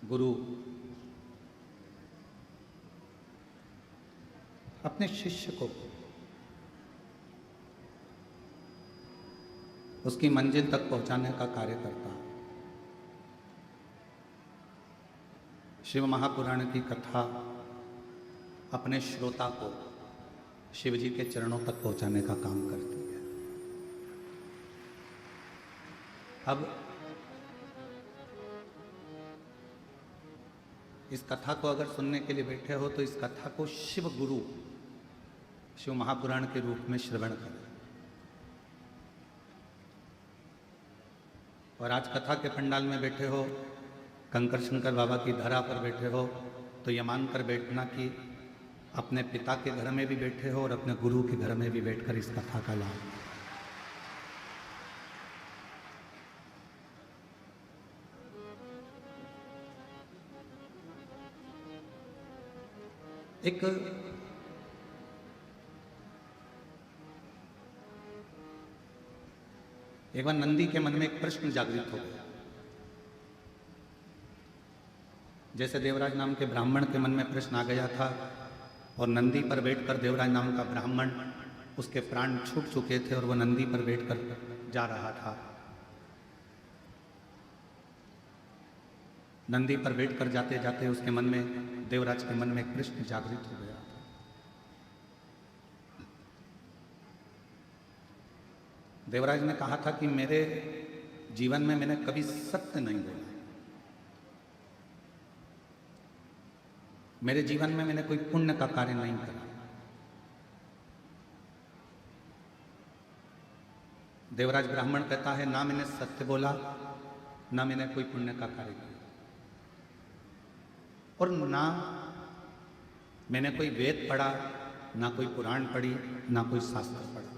गुरु अपने शिष्य को उसकी मंजिल तक पहुंचाने का कार्य करता है। शिव महापुराण की कथा अपने श्रोता को शिव जी के चरणों तक पहुंचाने का काम करती है। अब इस कथा को अगर सुनने के लिए बैठे हो तो इस कथा को शिव गुरु शिव महापुराण के रूप में श्रवण करें। और आज कथा के पंडाल में बैठे हो, कंकर शंकर बाबा की धरा पर बैठे हो, तो ये मानकर बैठना कि अपने पिता के घर में भी बैठे हो और अपने गुरु के घर में भी बैठकर इस कथा का लाभ। एक बार नंदी के मन में एक प्रश्न जागृत हो गया। जैसे देवराज नाम के ब्राह्मण के मन में प्रश्न आ गया था और नंदी पर बैठकर देवराज नाम का ब्राह्मण, उसके प्राण छूट चुके थे और वह नंदी पर बैठकर जा रहा था। नंदी पर बैठकर जाते जाते उसके मन में, देवराज के मन में एक प्रश्न जागृत हो गया था। देवराज ने कहा था कि मेरे जीवन में मैंने कभी सत्य नहीं बोला, मेरे जीवन में मैंने कोई पुण्य का कार्य नहीं करा। देवराज ब्राह्मण कहता है, ना मैंने सत्य बोला, ना मैंने कोई पुण्य का कार्य किया, और ना मैंने कोई वेद पढ़ा, ना कोई पुराण पढ़ी, ना कोई शास्त्र पढ़ा,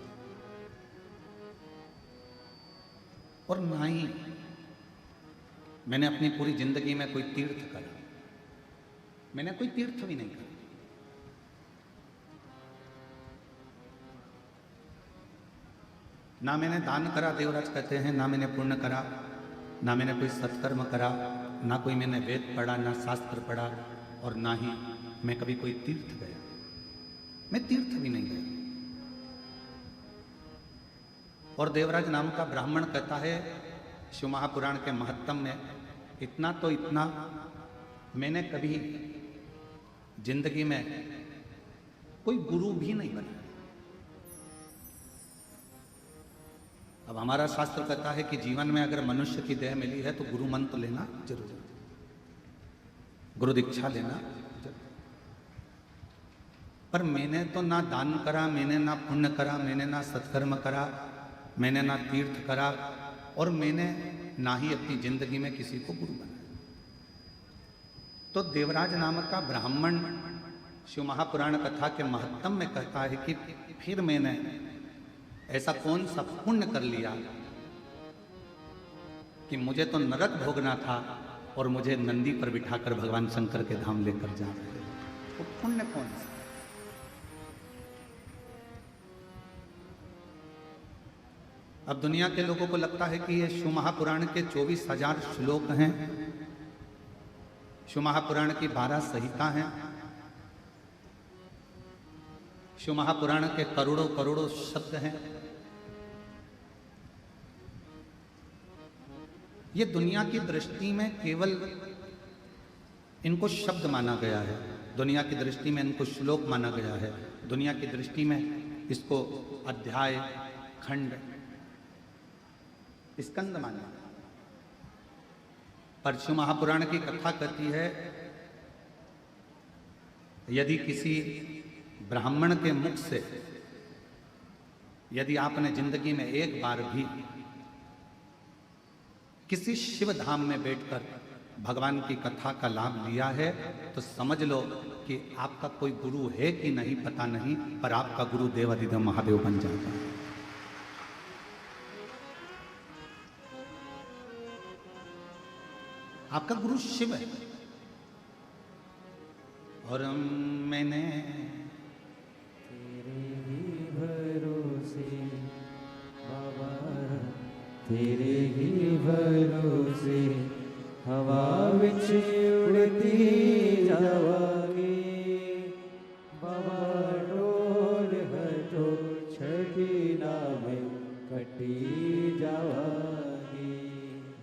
और ना ही मैंने अपनी पूरी जिंदगी में कोई तीर्थ करा। मैंने कोई तीर्थ भी नहीं करा। ना मैंने दान करा, देवराज कहते हैं, ना मैंने पुण्य करा, ना मैंने कोई सत्कर्म करा, ना कोई मैंने वेद पढ़ा, ना शास्त्र पढ़ा, और ना ही मैं कभी कोई तीर्थ गया। मैं तीर्थ भी नहीं गया। और देवराज नाम का ब्राह्मण कहता है, शिव महापुराण के महत्तम में इतना तो इतना, मैंने कभी जिंदगी में कोई गुरु भी नहीं बना। अब हमारा शास्त्र कहता है कि जीवन में अगर मनुष्य की देह मिली है तो गुरु मंत्र लेना जरूर, गुरु दीक्षा लेना जरूर। पर मैंने तो ना दान करा, मैंने ना पुण्य करा, मैंने ना सत्कर्म करा, मैंने ना तीर्थ करा, और मैंने ना ही अपनी जिंदगी में किसी को गुरु बनाया। तो देवराज नामक का ब्राह्मण शिव महापुराण कथा के महत्तम में कहता है कि फिर मैंने ऐसा कौन सा पुण्य कर लिया कि मुझे तो नरक भोगना था और मुझे नंदी पर बिठाकर भगवान शंकर के धाम लेकर जा रहे थे। वो पुण्य कौन सा? अब दुनिया के लोगों को लगता है कि ये शिव महापुराण के 24,000 श्लोक हैं, शिव महापुराण की 12 संहिता हैं, शिव महापुराण के करोड़ों करोड़ों शब्द हैं। ये दुनिया की दृष्टि में केवल इनको शब्द माना गया है, दुनिया की दृष्टि में इनको श्लोक माना गया है, दुनिया की दृष्टि में इसको अध्याय, खंड, स्कंद माना। पर शिव महापुराण की कथा कहती है, यदि किसी ब्राह्मण के मुख से यदि आपने जिंदगी में एक बार भी किसी शिव धाम में बैठकर भगवान की कथा का लाभ लिया है तो समझ लो कि आपका कोई गुरु है कि नहीं पता नहीं, पर आपका गुरु देवाधिदेव महादेव बन जाता है। आपका गुरु शिव है। और मैंने तेरे ही भरोसे बाबा, तेरे ही भरोसे हवा विच उड़ती जावागी बाबा डोल है तो छठी नाम कटी जावागी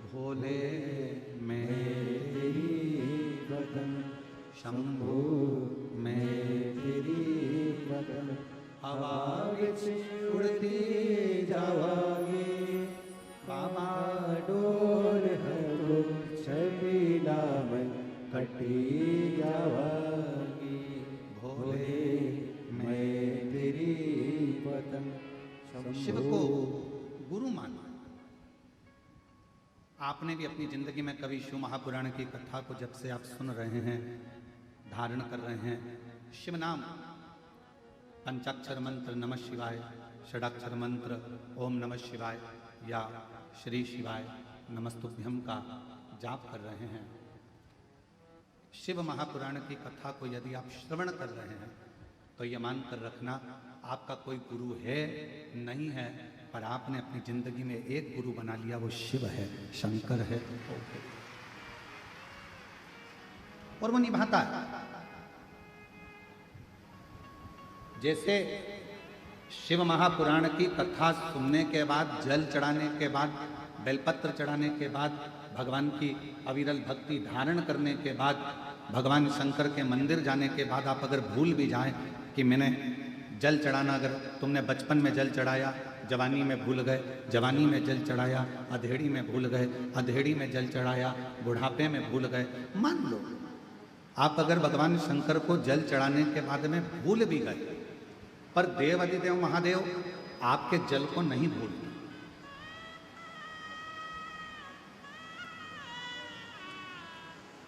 भोले मैं तेरी बदन शंभु मैं तेरी बदन हवा विच उड़ती जावागी बाबा डोल है तो छठी नाम कटी जावागी भोले मैं तेरी बदन शिव को गुरु माना। आपने भी अपनी जिंदगी में कभी शिव महापुराण की कथा को जब से आप सुन रहे हैं, धारण कर रहे हैं, शिव नाम, पंचाक्षर मंत्र नमः शिवाय, षडाक्षर मंत्र ओम नमः शिवाय या श्री शिवाय नमस्तुभ्यम का जाप कर रहे हैं, शिव महापुराण की कथा को यदि आप श्रवण कर रहे हैं तो यह मान कर रखना आपका कोई गुरु है नहीं है, पर आपने अपनी जिंदगी में एक गुरु बना लिया, वो शिव है, शंकर है। और वो निभाता है। जैसे शिव महापुराण की कथा सुनने के बाद, जल चढ़ाने के बाद, बेलपत्र चढ़ाने के बाद, भगवान की अविरल भक्ति धारण करने के बाद, भगवान शंकर के मंदिर जाने के बाद आप अगर भूल भी जाएं कि मैंने जल चढ़ाना, अगर तुमने बचपन में जल चढ़ाया, जवानी में भूल गए, जवानी में जल चढ़ाया, अधेड़ी में भूल गए, अधेड़ी में जल चढ़ाया, बुढ़ापे में भूल गए, मान लो आप अगर भगवान शंकर को जल चढ़ाने के बाद में भूल भी गए, पर देव अधिदेव महादेव आपके जल को नहीं भूलते।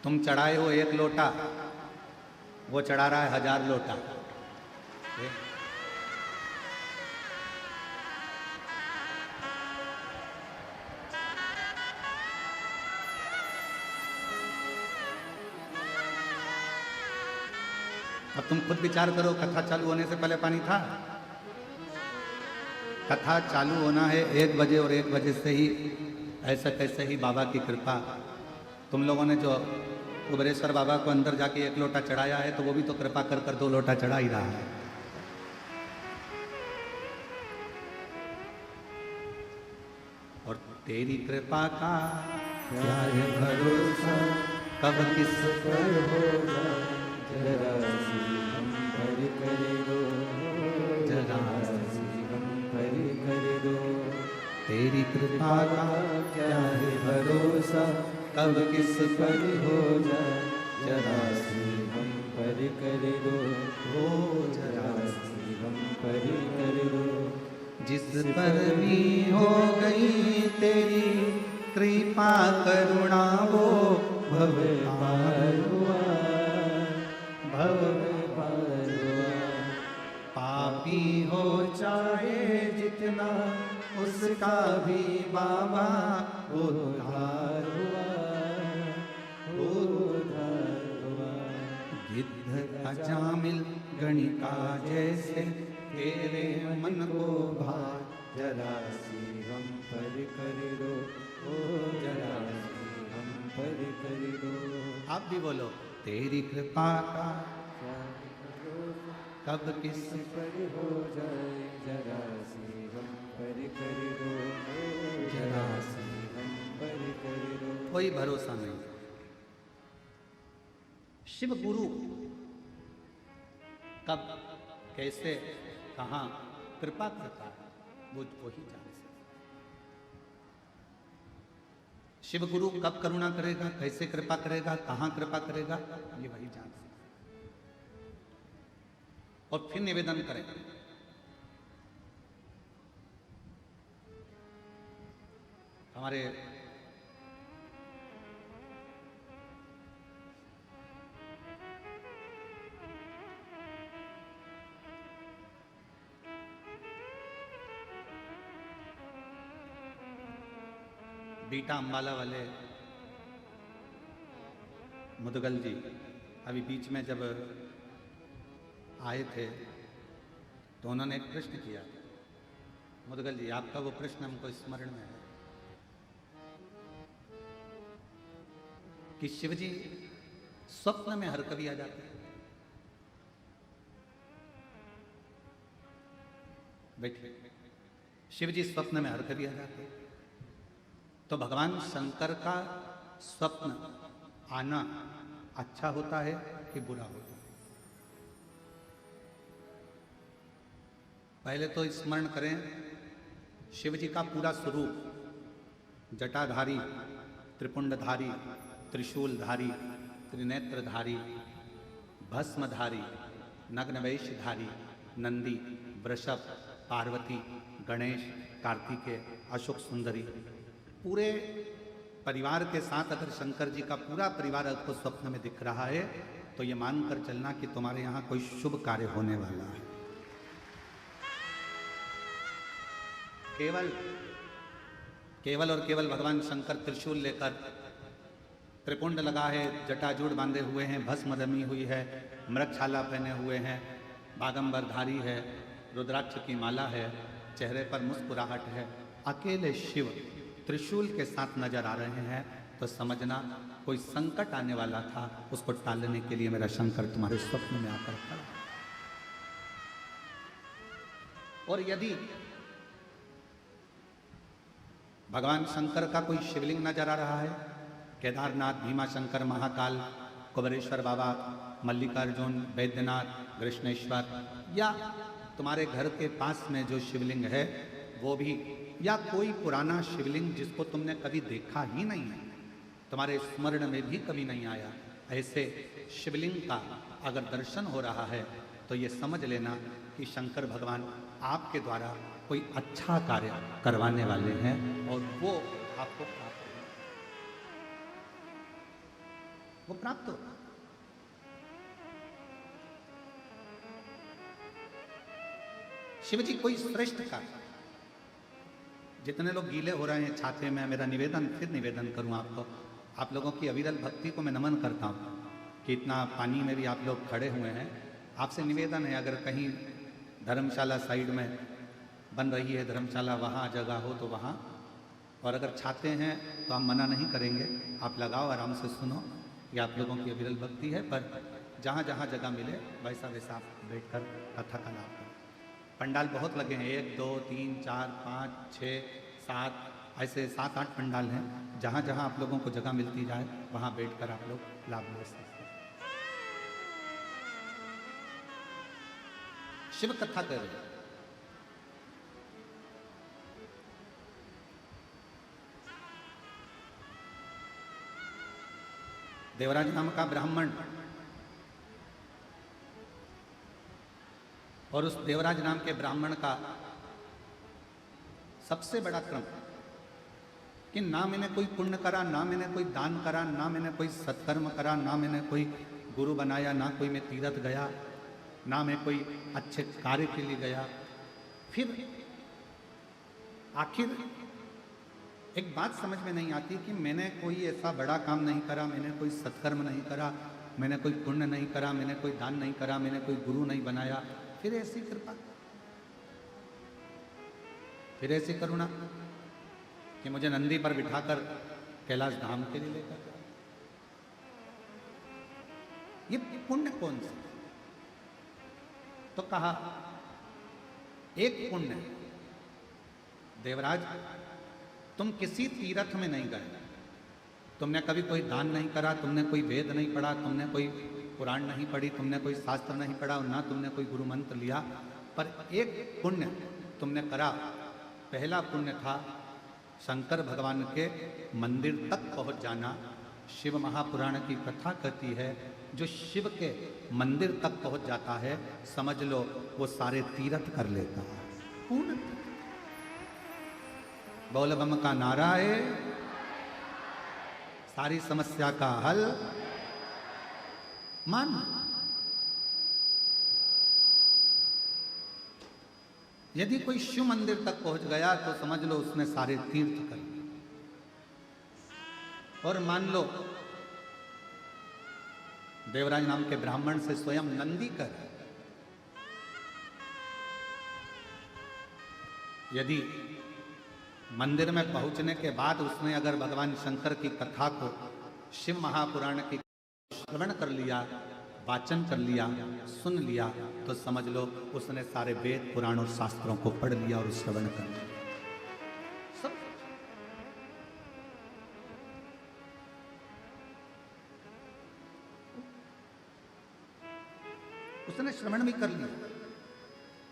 तुम चढ़ाए हो 1 लोटा, वो चढ़ा रहा है 1000 लोटा। अब तुम खुद विचार करो, कथा चालू होने से पहले पानी था? कथा चालू होना है 1 बजे और 1 बजे से ही ऐसा कैसे ही बाबा की कृपा। तुम लोगों ने जो कुबरेश्वर बाबा को अंदर जाके 1 लोटा चढ़ाया है, तो वो भी तो कृपा कर कर 2 लोटा चढ़ा ही रहा है। और तेरी कृपा का क्या है भरोसा कब किस पर हो जाए, जरा सी हम पर कर दो, जरा सी हम पर कर दो। तेरी कृपा का क्या है भरोसा कब किस पर हो जाए, जरा सी हम पर कर दो, हो जरा सी हम पर कर दो। जिस पर भी हो गई तेरी कृपा करुणा, वो भव पार हुआ, भव पार हुआ। पापी हो चाहे जितना उसका भी बाबा उद्धार हुआ, उद्धार हुआ। गिद्ध अजामिल गणिका जैसे तेरे मन को भा, जरा सी हम पर कर दो, ओ जरा सी हम पर कर दो। आप भी बोलो, तेरी कृपा का कब किस पर हो जाए, जरा सी हम पर कर दो, जरा सी हम पर कर दो। कोई भरोसा नहीं। शिव गुरु कब, कैसे, कहाँ कृपा करता है, वो ही जान सकता। शिव गुरु कब करुणा करेगा, कैसे कृपा करेगा, कहाँ कृपा करेगा, ये वही जान सकता। और फिर निवेदन करें, हमारे बीटा अम्बाला वाले मुदगल जी अभी बीच में जब आए थे तो उन्होंने एक प्रश्न किया। मुदगल जी, आपका वो प्रश्न हमको स्मरण में है कि शिव जी स्वप्न में हर कवि आ जाते हैं। बैठिए, शिव जी स्वप्न में हर कवि आ जाते हैं। तो भगवान शंकर का स्वप्न आना अच्छा होता है कि बुरा होता है? पहले तो स्मरण करें शिव जी का पूरा स्वरूप, जटाधारी, त्रिपुंडधारी, त्रिशूलधारी, त्रिनेत्रधारी, भस्मधारी, नग्नवेशधारी, नंदी, वृषभ, पार्वती, गणेश, कार्तिकेय, अशोक सुंदरी, पूरे परिवार के साथ अगर शंकर जी का पूरा परिवार आपको स्वप्न में दिख रहा है तो ये मानकर चलना कि तुम्हारे यहां कोई शुभ कार्य होने वाला है। केवल और केवल भगवान शंकर त्रिशूल लेकर, त्रिपुंड लगा है, जटाजूड़ बांधे हुए हैं, भस्म जमी हुई है, मृगछाला पहने हुए हैं, बागंबरधारी है, रुद्राक्ष की माला है, चेहरे पर मुस्कुराहट है, अकेले शिव त्रिशूल के साथ नजर आ रहे हैं तो समझना कोई संकट आने वाला था, उसको टालने के लिए मेरा शंकर तुम्हारे स्वप्न में आकर खड़ा। और यदि भगवान शंकर का कोई शिवलिंग नजर आ रहा है, केदारनाथ, भीमाशंकर, महाकाल, कुबेरेश्वर बाबा, मल्लिकार्जुन, बैद्यनाथ, कृष्णेश्वर, या तुम्हारे घर के पास में जो शिवलिंग है वो भी, या कोई पुराना शिवलिंग जिसको तुमने कभी देखा ही नहीं है, तुम्हारे स्मरण में भी कभी नहीं आया, ऐसे शिवलिंग का अगर दर्शन हो रहा है तो ये समझ लेना कि शंकर भगवान आपके द्वारा कोई अच्छा कार्य करवाने वाले हैं और वो आपको प्राप्त होगा, वो प्राप्त होगा। शिव जी कोई श्रेष्ठ कार्य, जितने लोग गीले हो रहे हैं छाते में, मेरा निवेदन, फिर निवेदन करूं आपको, आप लोगों की अविरल भक्ति को मैं नमन करता हूं कि इतना पानी में भी आप लोग खड़े हुए हैं। आपसे निवेदन है, अगर कहीं धर्मशाला साइड में बन रही है धर्मशाला, वहाँ जगह हो तो वहाँ, और अगर छाते हैं तो हम मना नहीं करेंगे, आप लगाओ, आराम से सुनो, ये आप लोगों की अविरल भक्ति है। पर जहाँ जहाँ जगह मिले वैसा वैसा आप बैठ कर कथा का लाभ करो। पंडाल बहुत लगे हैं, 1 2 3 4 5 6 7, ऐसे 7-8 पंडाल हैं। जहाँ जहाँ आप लोगों को जगह मिलती जाए वहाँ बैठकर आप लोग लाभ ले सकते हैं। शिव कथा कर रहे हैं। देवराज नाम का ब्राह्मण, और उस देवराज नाम के ब्राह्मण का सबसे बड़ा क्रम कि ना मैंने कोई पुण्य करा, ना मैंने कोई दान करा, ना मैंने कोई सत्कर्म करा, ना मैंने कोई गुरु बनाया, ना कोई मैं तीर्थ गया, ना मैं कोई अच्छे कार्य के लिए गया। फिर आखिर एक बात समझ में नहीं आती कि मैंने कोई ऐसा बड़ा काम नहीं करा, मैंने कोई सत्कर्म नहीं करा, मैंने कोई पुण्य नहीं करा, मैंने कोई दान नहीं करा, मैंने कोई गुरु नहीं बनाया, फिर ऐसी कृपा, फिर ऐसी करुणा कि मुझे नंदी पर बिठाकर कैलाश धाम के लिए लेकर जाए। ये पुण्य कौन सा? तो कहा एक पुण्य, देवराज तुम किसी तीर्थ में नहीं गए, तुमने कभी कोई दान नहीं करा, तुमने कोई वेद नहीं पढ़ा, तुमने कोई पुराण नहीं पढ़ी, तुमने कोई शास्त्र नहीं पढ़ा, और ना तुमने कोई गुरु मंत्र लिया, पर एक पुण्य तुमने करा। पहला पुण्य था शंकर भगवान के मंदिर तक पहुंच जाना। शिव महापुराण की कथा कहती है जो शिव के मंदिर तक पहुंच जाता है, समझ लो वो सारे तीर्थ कर लेता है। पूर्ण बोल बम का नारा है, सारी समस्या का हल मान। यदि कोई शिव मंदिर तक पहुंच गया तो समझ लो उसने सारे तीर्थ कर लिए। और मान लो देवराज नाम के ब्राह्मण से स्वयं नंदी कर, यदि मंदिर में पहुंचने के बाद उसने अगर भगवान शंकर की कथा को, शिव महापुराण की श्रवण कर लिया, वाचन कर लिया, सुन लिया, तो समझ लो उसने सारे वेद पुराण और शास्त्रों को पढ़ लिया और श्रवण कर लिया। सब उसने श्रवण भी कर लिया,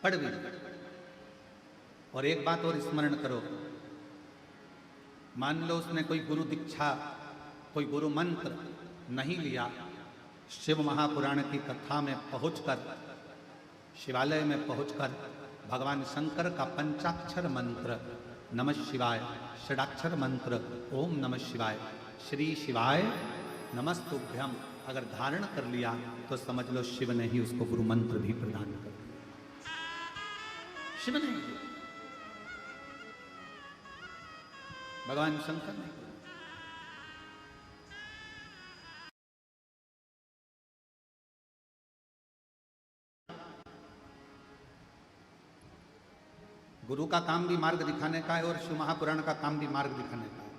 पढ़ भी लिया। और एक बात और स्मरण करो, मान लो उसने कोई गुरु दीक्षा, कोई गुरु मंत्र नहीं लिया, शिव महापुराण की कथा में पहुंचकर, शिवालय में पहुंचकर भगवान शंकर का पंचाक्षर मंत्र नमः शिवाय, षडाक्षर मंत्र ओम नमः शिवाय, श्री शिवाय नमस्तुभ्यम अगर धारण कर लिया तो समझ लो शिव ने ही उसको गुरु मंत्र भी प्रदान कर दिया। शिव ने, भगवान शंकर ने। गुरु का काम भी मार्ग दिखाने का है और शिव महापुराण का काम भी मार्ग दिखाने का है।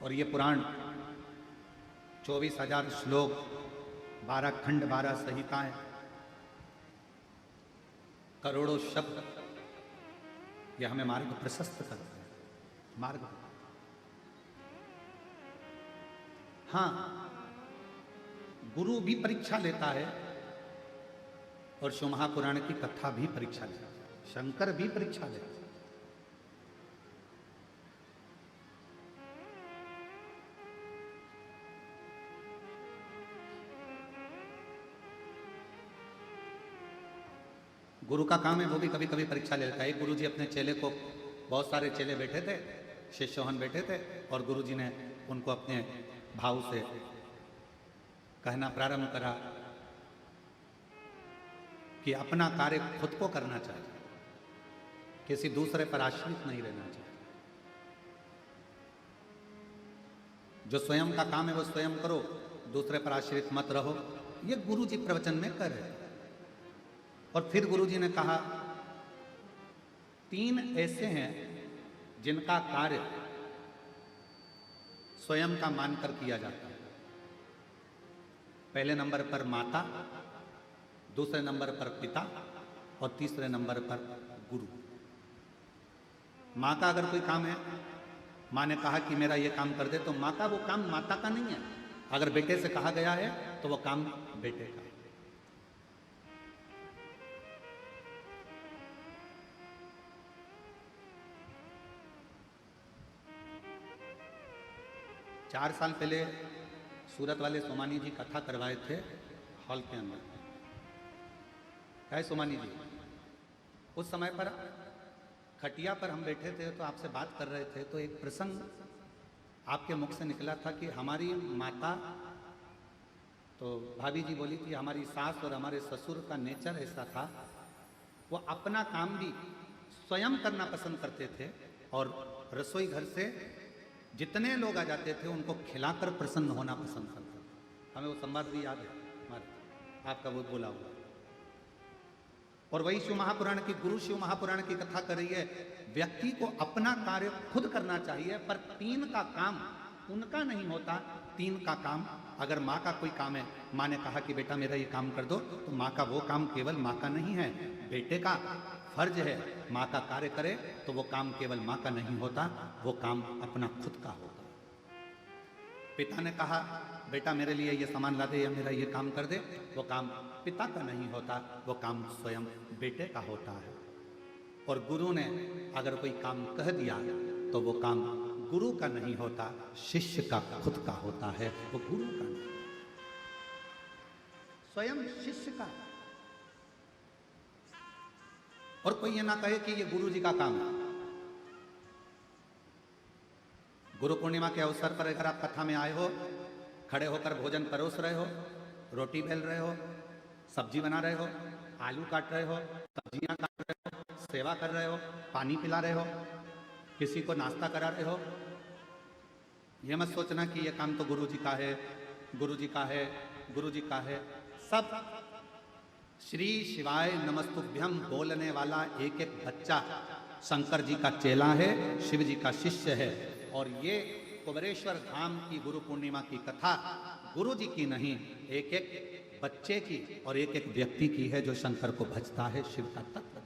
और ये पुराण 24,000 श्लोक, 12 खंड, 12 संहिताएं, करोड़ों शब्द, यह हमें मार्ग प्रशस्त करते हैं, मार्ग। हाँ, गुरु भी परीक्षा लेता है और शिव महापुराण की कथा भी परीक्षा लेता है, शंकर भी परीक्षा लेता है। गुरु का काम है वो भी कभी कभी परीक्षा ले लेता है। गुरु जी अपने चेले को, बहुत सारे चेले बैठे थे, शिष्योहन बैठे थे, और गुरु जी ने उनको अपने भाव से कहना प्रारंभ करा कि अपना कार्य खुद को करना चाहिए, किसी दूसरे पर आश्रित नहीं रहना चाहिए। जो स्वयं का काम है वो स्वयं करो, दूसरे पर आश्रित मत रहो। ये गुरु जी प्रवचन में कर रहे। और फिर गुरु जी ने कहा, 3 ऐसे हैं जिनका कार्य स्वयं का मानकर किया जाता है। पहले नंबर पर माता, दूसरे नंबर पर पिता और तीसरे नंबर पर गुरु। माँ का अगर कोई काम है, माँ ने कहा कि मेरा ये काम कर दे, तो माँ का वो काम माता का नहीं है। अगर बेटे से कहा गया है तो वो काम बेटे का। 4 साल पहले सूरत वाले सोमानी जी कथा करवाए थे हॉल के अंदर। क्या है सोमानी जी, उस समय पर खटिया पर हम बैठे थे तो आपसे बात कर रहे थे, तो एक प्रसंग आपके मुख से निकला था कि हमारी माता, तो भाभी जी बोली थी हमारी सास और हमारे ससुर का नेचर ऐसा था, वो अपना काम भी स्वयं करना पसंद करते थे और रसोई घर से जितने लोग आ जाते थे उनको खिलाकर प्रसन्न होना पसंद करते थे। हमें वो संवाद भी याद है हमारे, आपका वो बोला हुआ। और वही शिव महापुराण की, गुरु शिव महापुराण की कथा कर रही है, व्यक्ति को अपना कार्य खुद करना चाहिए, पर 3 का काम उनका नहीं होता। 3 का काम, अगर माँ का कोई काम है, माँ ने कहा कि बेटा मेरा ये काम कर दो, तो माँ का वो काम केवल माँ का नहीं है, बेटे का फर्ज है माँ का कार्य करे, तो वो काम केवल माँ का नहीं होता, वो काम अपना खुद का होता। पिता ने कहा बेटा मेरे लिए ये सामान ला दे या मेरा ये काम कर दे, वो काम पिता का नहीं होता, वो काम स्वयं बेटे का होता है। और गुरु ने अगर कोई काम कह दिया तो वो काम गुरु का नहीं होता, शिष्य का खुद का होता है, वो गुरु का नहीं, स्वयं शिष्य का। और कोई ये ना कहे कि ये गुरु जी का काम है। गुरु पूर्णिमा के अवसर पर अगर आप कथा में आए हो, खड़े होकर भोजन परोस रहे हो, रोटी बेल रहे हो, सब्जी बना रहे हो, आलू काट रहे हो, सब्जियां काट रहे हो, सेवा कर रहे हो, पानी पिला रहे हो, किसी को नाश्ता करा रहे हो, ये मत सोचना कि ये काम तो गुरु जी का है, गुरु जी का है, गुरु जी का है। सब श्री शिवाय नमस्तुभ्यम बोलने वाला एक एक बच्चा शंकर जी का चेला है, शिव जी का शिष्य है। और ये कुबेरेश्वर धाम की गुरु पूर्णिमा की कथा गुरु जी की नहीं, एक एक बच्चे की और एक एक व्यक्ति की है जो शंकर को भजता है, शिव का तत्व।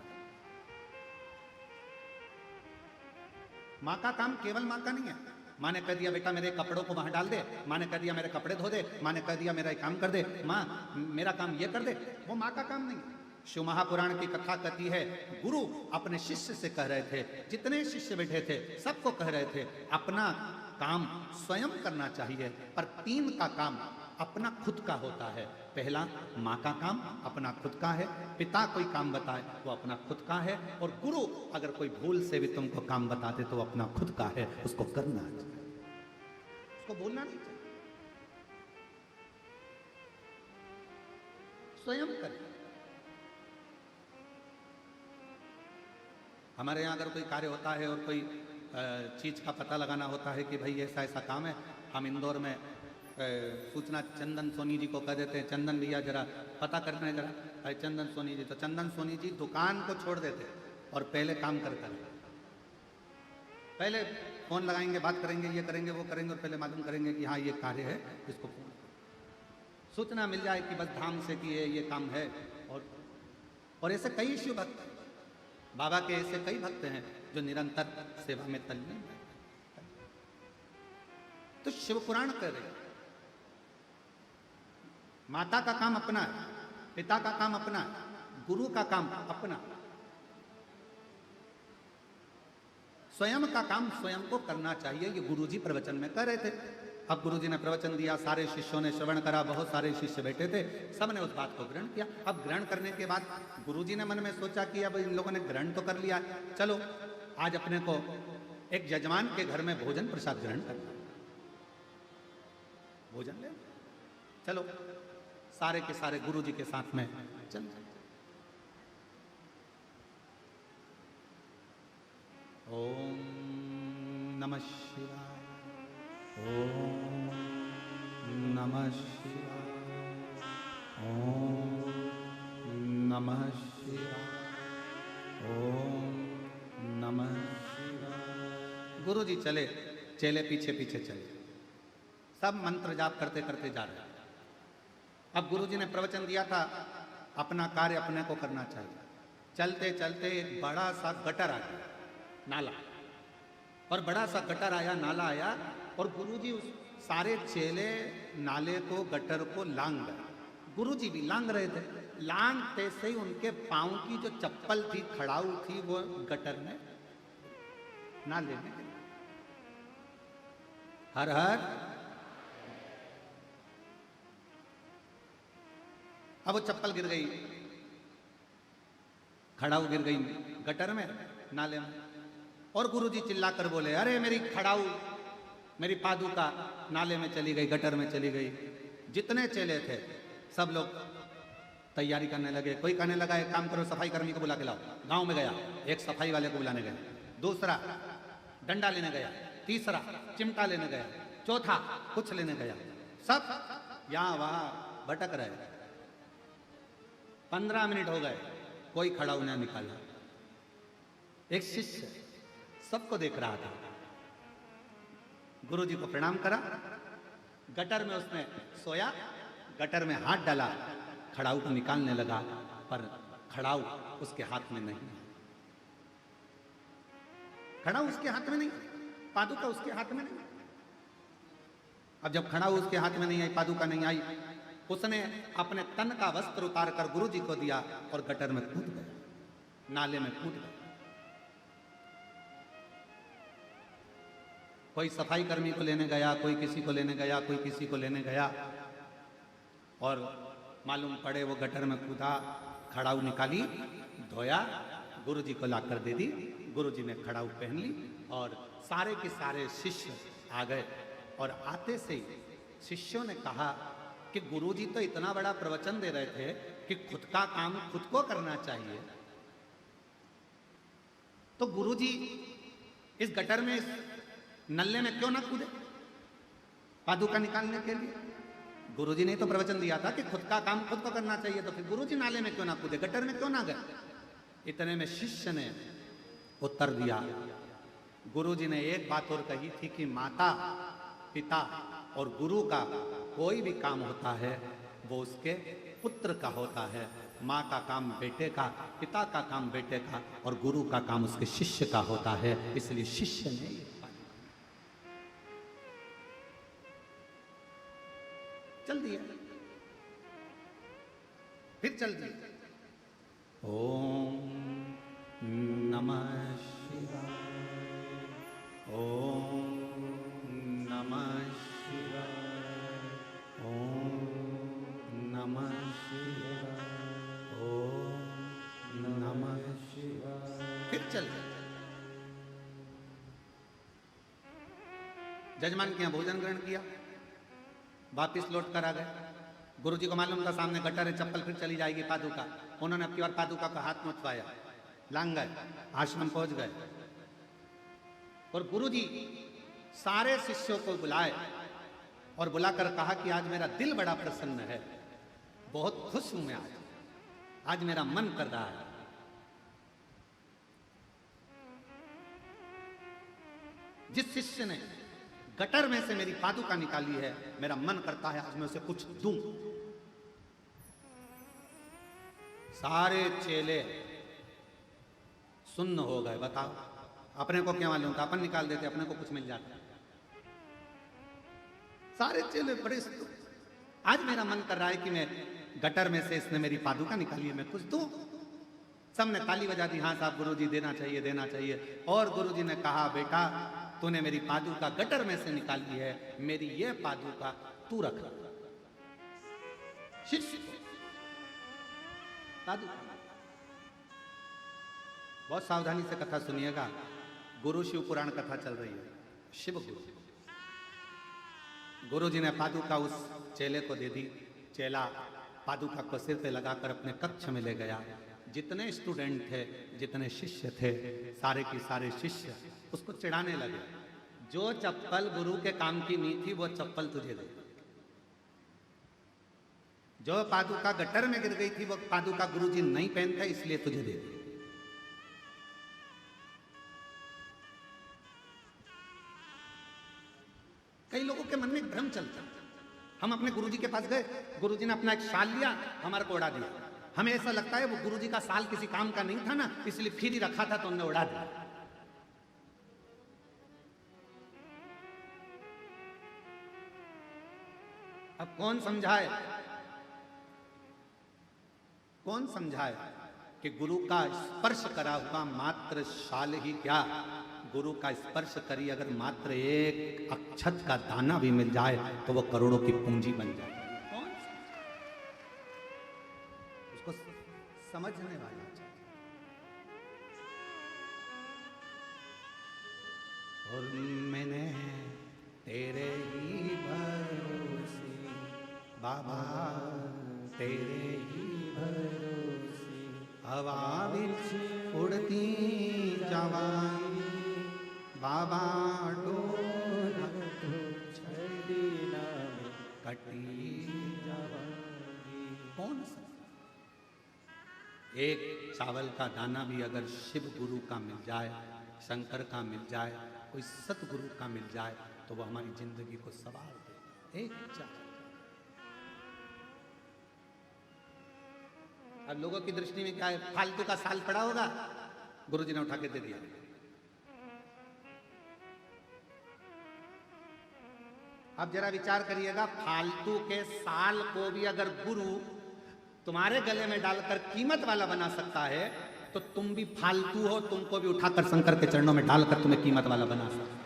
माँ का काम केवल माँ का नहीं है। माँ ने कह दिया बेटा मेरे कपड़ों को वहां डाल दे, माँ ने कह दिया मेरे कपड़े धो दे, माँ ने कह दिया मेरा काम कर दे, माँ मेरा काम ये कर दे, वो माँ का काम नहीं। शिव महापुराण की कथा कहती है गुरु अपने शिष्य से कह रहे थे, जितने शिष्य बैठे थे सबको कह रहे थे अपना काम स्वयं करना चाहिए, पर 3 का काम अपना खुद का होता है। पहला माँ का काम अपना खुद का है, पिता कोई काम बताए वो अपना खुद का है, और गुरु अगर कोई भूल से भी तुमको काम बताते तो अपना खुद का है, उसको करना चाहिए, उसको बोलना नहीं चाहिए, स्वयं करें। हमारे यहाँ अगर कोई कार्य होता है और कोई चीज का पता लगाना होता है कि भाई ऐसा ऐसा काम है, हम इंदौर में सूचना चंदन सोनी जी को कह देते हैं, चंदन भैया जरा पता करना है जरा, अरे चंदन सोनी जी, तो चंदन सोनी जी दुकान को छोड़ देते और पहले काम कर पहले फोन लगाएंगे, बात करेंगे, ये करेंगे वो करेंगे, और पहले मालूम करेंगे कि हाँ ये कार्य है, इसको पूर्ण सूचना मिल जाए कि बस धाम से कि ये काम है। और ऐसे कई शिव भक्त, बाबा के ऐसे कई भक्त हैं जो निरंतर सेवा में तल्लीन हैं। तो शिव पुराण कह रहे, माता का काम अपना है, पिता का काम अपना है, गुरु का काम अपना, स्वयं का काम स्वयं को करना चाहिए। ये गुरुजी प्रवचन में कह रहे थे। अब गुरुजी ने प्रवचन दिया, सारे शिष्यों ने श्रवण करा, बहुत सारे शिष्य बैठे थे, सबने उस बात को ग्रहण किया। अब ग्रहण करने के बाद गुरुजी ने मन में सोचा कि अब इन लोगों ने ग्रहण तो कर लिया, चलो आज अपने को एक यजमान के घर में भोजन प्रसाद ग्रहण करना, भोजन ले, चलो सारे के सारे गुरुजी के साथ में चल। ओम नमः शिवाय, ओम नमः शिवाय, ओम नमः शिवाय, ओम नमः शिवाय। गुरुजी चले, चेले पीछे पीछे चले, सब मंत्र जाप करते करते जा रहे। अब गुरुजी ने प्रवचन दिया था अपना कार्य अपने को करना चाहिए। चलते चलते एक बड़ा सा गटर आ गया, नाला, और बड़ा सा गटर आया, नाला आया, और गुरुजी उस सारे चेले नाले को, गटर को लांग गए। गुरुजी भी लांग रहे थे। लांगते से ही उनके पांव की जो चप्पल थी, खड़ाऊ थी, वो गटर में, नाले में। हर हर। अब वो चप्पल गिर गई, खड़ाऊ गिर गई गटर में, नाले में, और गुरुजी चिल्लाकर बोले, अरे मेरी खड़ाऊ, मेरी पादुका नाले में चली गई, गटर में चली गई। जितने चेले थे सब लोग तैयारी करने लगे। कोई कहने लगा एक काम करो, सफाई कर्मी को बुला के लाओ। गांव में गया, एक सफाई वाले को बुलाने गया, दूसरा डंडा लेने गया, तीसरा चिमटा लेने गया, चौथा कुछ लेने गया। सब यहां वहां भटक रहे। 15 मिनट हो गए, कोई खड़ाऊ न निकाला। एक शिष्य सबको देख रहा था, गुरुजी को प्रणाम करा, गटर में उसने सोया, गटर में हाथ डाला, खड़ाऊ को निकालने लगा, पर खड़ाऊ उसके हाथ में नहीं, खड़ाऊ उसके हाथ में नहीं, पादुका उसके हाथ में नहीं। अब जब खड़ाऊ उसके हाथ में नहीं आई, पादुका नहीं आई, उसने अपने तन का वस्त्र उतार कर गुरुजी को दिया और गटर में कूद गया, नाले में कूद गया। कोई सफाई कर्मी को लेने गया, कोई किसी को लेने गया, कोई किसी को लेने गया, और मालूम पड़े वो गटर में कूदा, खड़ाऊ निकाली, धोया, गुरुजी को लाकर दे दी। गुरुजी ने खड़ाऊ पहन ली और सारे के सारे शिष्य आ गए। और आते से ही शिष्यों ने कहा कि गुरुजी तो इतना बड़ा प्रवचन दे रहे थे कि खुद का काम खुद को करना चाहिए, तो गुरुजी इस गटर में, इस नल्ले में क्यों ना कूदे पादुका निकालने के लिए? गुरुजी ने तो प्रवचन दिया था कि खुद का काम खुद को करना चाहिए, तो फिर गुरुजी नाले में क्यों ना कूदे, गटर में क्यों ना गए? इतने में शिष्य ने उत्तर दिया। गुरुजी ने एक बात और कही थी कि माता पिता और गुरु का कोई भी काम होता है वो उसके पुत्र का होता है। माँ का काम बेटे का, पिता का काम बेटे का, और गुरु का काम उसके शिष्य का होता है। इसलिए शिष्य ने चल दिया, फिर चल दिया। ओम नमः शिवाय, ओम नमः शिवाय, ओम नमः शिवाय, ओम नमः शिवाय। फिर चल दिया। जजमान के यहाँ भोजन ग्रहण किया, वापिस लौट कर आ गए। गुरुजी को मालूम था सामने गटर है, चप्पल फिर चली जाएगी पादुका। उन्होंने अपनी बार पादुका का हाथ मुचवाया, लांग गए, आश्रम पहुंच गए। और गुरुजी सारे शिष्यों को बुलाए और बुलाकर कहा कि आज मेरा दिल बड़ा प्रसन्न है, बहुत खुश हूं मैं आज मेरा मन कर रहा है। जिस शिष्य ने गटर में से मेरी पादुका निकाली है, मेरा मन करता है आज मैं उसे कुछ दूं। सारे चेले सुन्न हो गए। बताओ, अपने को क्या मालूम था, अपन निकाल देते, अपने को कुछ मिल जाता। सारे चेले बड़े आज मेरा मन कर रहा है कि मैं गटर में से इसने मेरी पादुका निकाली है, मैं कुछ दूं। सबने ताली बजा दी, हाँ साहब गुरुजी देना चाहिए, देना चाहिए। और गुरुजी ने कहा, बेटा तूने मेरी पादुका गटर में से निकाली है, मेरी ये पादुका तू रख। शिष्य पादुका, बहुत सावधानी से कथा सुनिएगा। गुरु शिव पुराण कथा चल रही है। शिव गुरु, गुरुजी ने पादुका उस चेले को दे दी। चेला पादुका को सिर पे लगाकर अपने कक्ष में ले गया। जितने स्टूडेंट थे, जितने शिष्य थे, सारे के सारे शिष्य उसको चिढ़ाने लगे। जो चप्पल गुरु के काम की नहीं थी वो चप्पल तुझे दे। जो पादुका गटर में गिर गई थी वो पादुका गुरुजी नहीं पहनता इसलिए तुझे दे दी। कई लोगों के मन में एक भ्रम चलता। हम अपने गुरुजी के पास गए, गुरुजी ने अपना एक शाल लिया, हमारे को उड़ा दिया। हमें ऐसा लगता है वो गुरुजी का साल किसी काम का नहीं था ना, इसलिए फिर ही रखा था तो उन्होंने उड़ा दिया। अब कौन समझाए, कौन समझाए कि गुरु का स्पर्श करा हुआ मात्र शाल ही क्या, गुरु का स्पर्श करी अगर मात्र एक अक्षत का दाना भी मिल जाए तो वो करोड़ों की पूंजी बन जाए। कौन उसको समझने वाला चाहिए। और मैंने तेरे ही भरोसे बाबा, तेरे ही भरोसे हवा बिच उड़ती जवानी बाबा डोर छड़ी नाम कटी जवानी। कौन सा एक चावल का दाना भी अगर शिव गुरु का मिल जाए, शंकर का मिल जाए, कोई सतगुरु का मिल जाए तो वो हमारी जिंदगी को सवार दे। एक चावल। अब लोगों की दृष्टि में क्या है, फालतू का साल पड़ा होगा, गुरुजी ने उठा के दे दिया। अब जरा विचार करिएगा, फालतू के साल को भी अगर गुरु तुम्हारे गले में डालकर कीमत वाला बना सकता है तो तुम भी फालतू हो, तुमको भी उठाकर शंकर के चरणों में डालकर तुम्हें कीमत वाला बना सकता।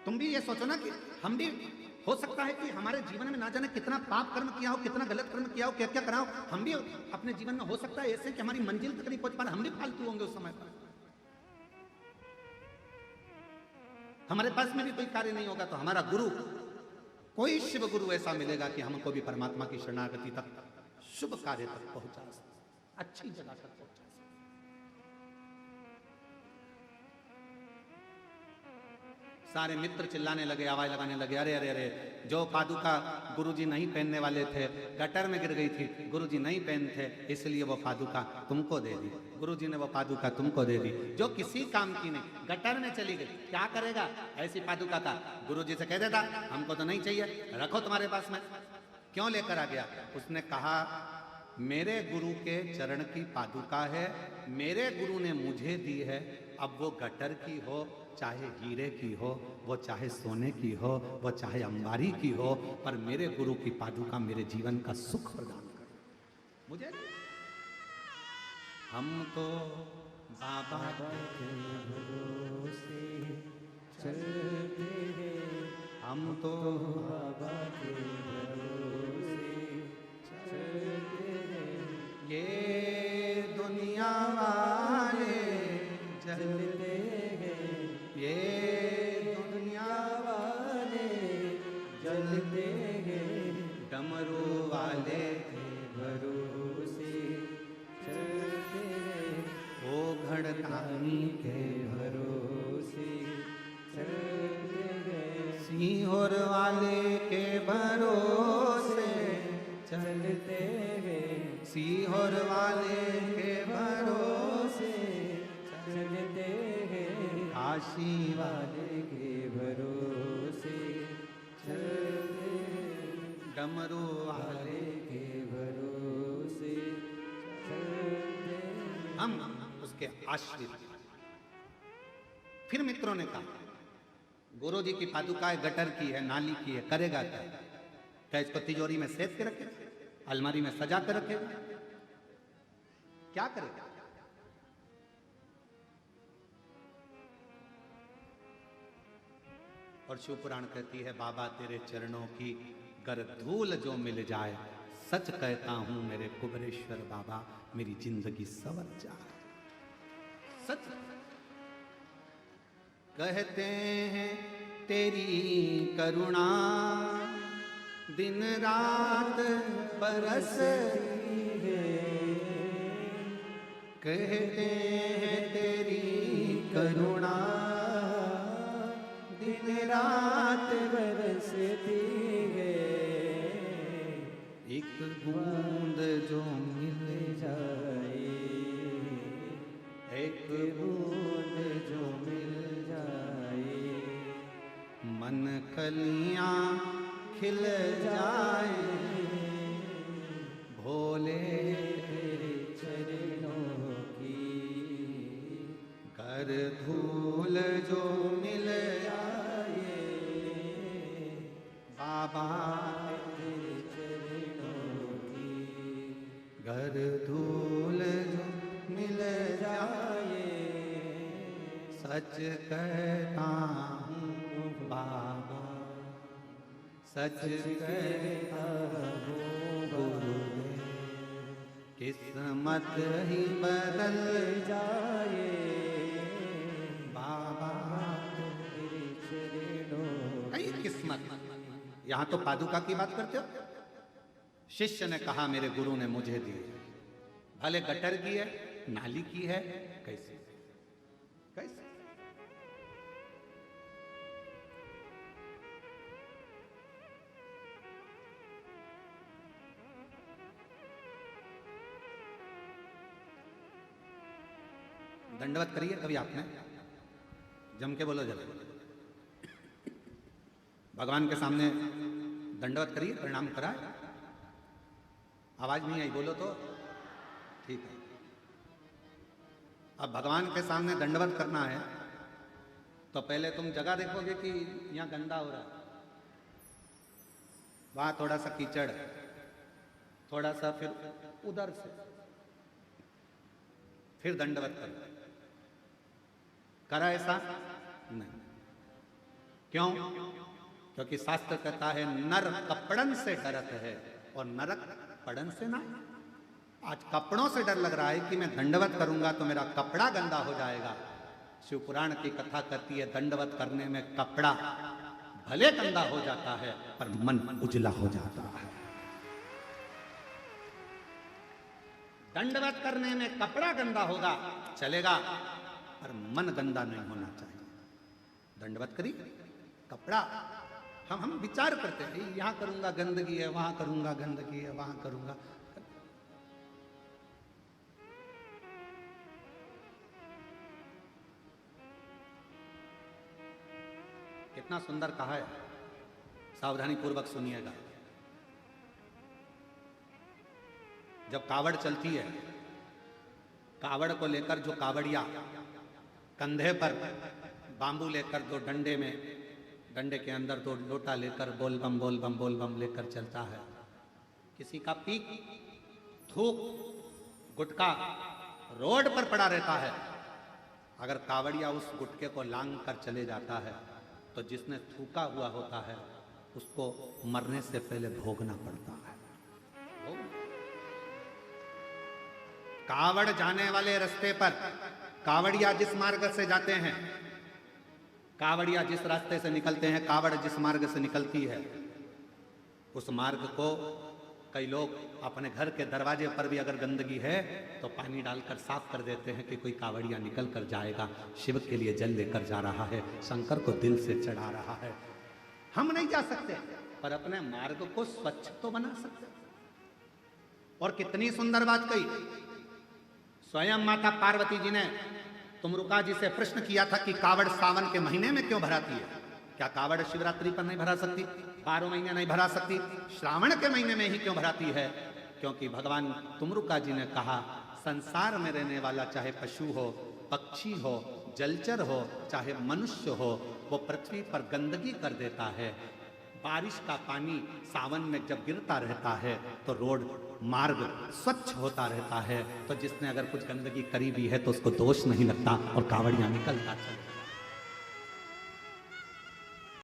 तुम भी ये सोचो ना कि हम भी, हो सकता है कि हमारे जीवन में ना जाने कितना पाप कर्म किया हो, कितना गलत कर्म किया हो, क्या क्या करा हो, हम भी अपने जीवन में हो सकता है ऐसे कि हमारी मंजिल तक नहीं पहुंच पा रहे, हम भी फालतू होंगे उस समय पर। हमारे पास में भी कोई कार्य नहीं होगा तो हमारा गुरु, कोई शिव गुरु ऐसा मिलेगा कि हमको भी परमात्मा की शरणागति तक, शुभ कार्य तक पहुंचा सकता, अच्छी जगह तक पहुंचा सकता। सारे मित्र चिल्लाने लगे, आवाज लगाने लगे, अरे अरे अरे, जो पादुका गुरुजी नहीं पहनने वाले थे, गटर में गिर गई थी, गुरुजी नहीं पहनते इसलिए वो पादुका तुमको दे दी, गुरुजी ने वो पादुका तुमको दे दी, जो किसी काम की नहीं, गटर में चली गई, क्या करेगा ऐसी पादुका का? गुरुजी से कह देता हमको तो नहीं चाहिए, रखो तुम्हारे पास में, क्यों लेकर आ गया? उसने कहा मेरे गुरु के चरण की पादुका है, मेरे गुरु ने मुझे दी है, अब वो गटर की हो, चाहे हीरे की हो, वो चाहे सोने की हो, वो चाहे अंबारी की हो, पर मेरे गुरु की पादुका मेरे जीवन का सुख प्रदान करे मुझे। हम तो बाबा के भरोसे चलते हैं, हम तो बाबा के भरोसे चलते हैं, ये दुनिया वाले चलते हैं, ये दुनिया वाले चलते हैं, डमरू वाले भरोसे चलते हैं, ओ घड़तानी के भरोसे चलते हैं, सिंहोर वाले के भरोसे चलते हैं, सिंहोर वाले के भरोसे चलते हैं, काशी वाले के भरोसे चलते हैं, डमरू वाले के भरोसे चलते हैं। हम उसके आश्रित। फिर मित्रों ने कहा गुरु जी की पादुकाएं गटर की है, नाली की है, करेगा क्या? क्या इसको तिजोरी में सेट के रखे, अलमारी में सजा कर रखे, क्या करेगा? और शिव पुराण कहती है बाबा तेरे चरणों की गर धूल जो मिल जाए, सच कहता हूं मेरे कुबरेश्वर बाबा मेरी जिंदगी सवर जाए। सच कहते हैं तेरी करुणा दिन रात बरसती है, कहते हैं तेरी करुणा दिन रात बरसती है, एक बूंद जो मिल जाए, एक बूंद जो मिल जाए, मन कलियां खिल जाए, भोले तेरे चरणों की कर धूल जो मिल जाए, बाबा तेरे चरणों की घर धूल जो मिल जाए, सच कहता हूँ बाबा, सच कहता हूँ गुरुदेव, किस्मत ही बदल जाए, बाबा तेरे चरणों कई किस्मत। यहाँ तो पादुका की बात करते हो। शिष्य ने कहा मेरे गुरु ने मुझे दी, भले गटर की है, नाली की है, कैसे कैसे? दंडवत करिए कभी आपने, जम के बोलो जरा, भगवान के सामने दंडवत करिए, प्रणाम कराए। आवाज नहीं आई, बोलो तो ठीक है। अब भगवान के सामने दंडवत करना है तो पहले तुम जगह देखोगे कि यहाँ गंदा हो रहा है, वहां थोड़ा सा कीचड़, थोड़ा सा फिर उधर से, फिर दंडवत करो। करा ऐसा नहीं, क्यों? क्योंकि शास्त्र कहता है नर कपड़न से डरत है और नरक पड़न से ना। आज कपड़ों से डर लग रहा है कि मैं दंडवत करूंगा तो मेरा कपड़ा गंदा हो जाएगा। शिव पुराण की कथा कहती है दंडवत करने में कपड़ा भले गंदा हो जाता है पर मन उजला हो जाता है। दंडवत करने में कपड़ा गंदा होगा चलेगा पर मन गंदा नहीं होना चाहिए। दंडवत करिए। कपड़ा हम विचार करते हैं, यहां करूंगा गंदगी है, वहां करूंगा गंदगी है, वहां करूंगा। कितना सुंदर कहा है, सावधानी पूर्वक सुनिएगा। जब कावड़ चलती है, कावड़ को लेकर जो कावड़िया कंधे पर बांबू लेकर, दो डंडे में, डंडे के अंदर दो लोटा लेकर बोल बम बोल बम बोल बम लेकर चलता है। किसी का पीक, थूक, गुटका रोड पर पड़ा रहता है। अगर कावड़िया उस गुटके को लांग कर चले जाता है तो जिसने थूका हुआ होता है उसको मरने से पहले भोगना पड़ता है। कावड़ जाने वाले रास्ते पर, कावड़िया जिस मार्ग से जाते हैं, कावड़िया जिस रास्ते से निकलते हैं, कावड़ जिस मार्ग से निकलती है, उस मार्ग को कई लोग अपने घर के दरवाजे पर भी अगर गंदगी है तो पानी डालकर साफ कर देते हैं कि कोई कावड़िया निकल कर जाएगा, शिव के लिए जल लेकर जा रहा है, शंकर को दिल से चढ़ा रहा है। हम नहीं जा सकते पर अपने मार्ग को स्वच्छ तो बना सकते। और कितनी सुंदर बात कही, स्वयं माता पार्वती जी ने तुमरुका जी से प्रश्न किया था कि कावड़ सावन के महीने में क्यों भराती है? क्या कावड़ शिवरात्रि पर नहीं भरा सकती, 12 महीने नहीं भरा सकती, श्रावण के महीने में ही क्यों भराती है? क्योंकि भगवान तुमरुका जी ने कहा, संसार में रहने वाला चाहे पशु हो, पक्षी हो, जलचर हो, चाहे मनुष्य हो, वो पृथ्वी पर गंदगी कर देता है। बारिश का पानी सावन में जब गिरता रहता है तो रोड मार्ग स्वच्छ होता रहता है। तो जिसने अगर कुछ गंदगी करी भी है तो उसको दोष नहीं लगता और कावड़ियां निकलता चलता।